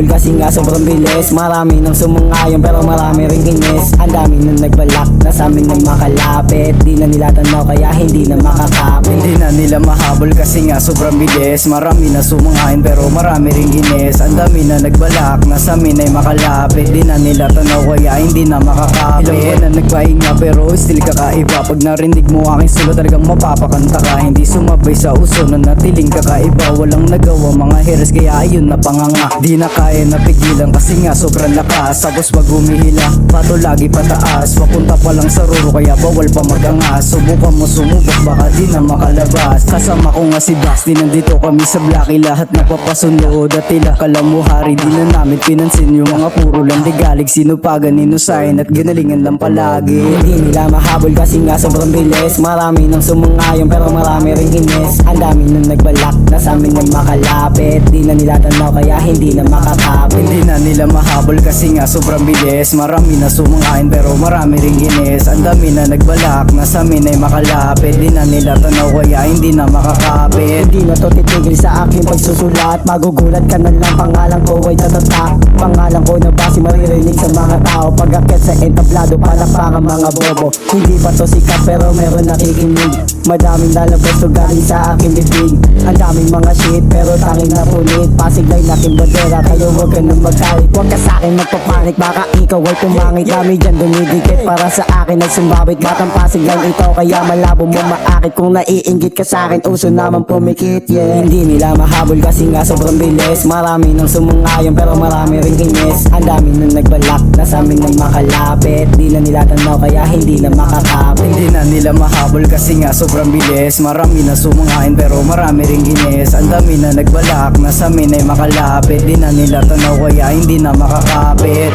mahabol kasi nga sobrang bilis. Marami nang sumungayon pero marami ring inis. Ang dami nang nagbalak na sa amin nang makalapit. Di na nila tanaw kaya hindi na makakapit. Hindi na nila mahabol kasi nga sobrang bilis. Marami na sumungayon pero marami ring inis. Ang dami na nagbalak na sa amin ay makalapit. Di na nila tanaw kaya hindi na makakapit. Ilang buwan na nagpahinga pero still kakaiba. Pag narinig mo aking sulo talagang mapapakanta ka. Hindi sumabay sa uso na natiling kakaiba. Walang nagawa mga heroes kaya ayun na panganga. Di na kaya napigilan kasi nga sobrang lakas. Tapos pag humihila pato lagi pataas. Papunta pa lang sa ruro kaya bawal pa magangas. Subukan mo sumubok baka di na makalabas. Kasama ko nga si Basti, nandito kami sa Blacky. Lahat napapasunod at tila kalamuhari. Di na namin pinansin yung mga puro lang digalig. Sinupagan, inusahin at ganalingan lang palagi. Hindi nila mahabol kasi nga sobrang bilis. Marami nang sumungayon pero marami ring inis. Ang dami nang nagbalak na sa amin nang makalapit. Di na nila tanaw kaya hindi na makakapit. Hindi na nila mahabol kasi nga sobrang bilis. Marami na sumungayon pero marami ring inis. Ang dami na nagbalak na sa amin ay makalapit. Di na nila tanaw kaya hindi na makakapit. Hindi na to titigil sa aking pagsusulat. Magugulat ka na lang, pangalan ko ay tatatak. Pangalan ko na base maririnig sa mga tao. Pag-akit sa entablado palakpakan mga bobo. Hindi pa to sikat pero meron nakikinig. Madaming lalabas to galing sa aking bibig. Ang daming mga shit pero tanging na punit. Pasiglay na aking bandera kayo huwag ka nang magalit. Huwag ka sa akin magpapanik baka ikaw ay tumangit. Kami dyan dumidikit para sa akin ay sumbabit. Batang pasig lang ito kaya malabo mo maakit. Kung naiinggit ka sa akin uso naman pumikit, yeah. Hindi nila mahabol kasi nga sobrang bilis. Marami nang sumungayon pero marami ring inis. Ang dami nang nagbalak na sa amin nang makalapit. Di na nila tanaw kaya hindi na makakapit. Hindi na nila mahabol kasi nga sobrang bilis. Marami na sumungayon pero marami ring inis. Ang dami na nagbalak na sa amin ay makalapit. Di na nila tanaw kaya hindi na makakapit.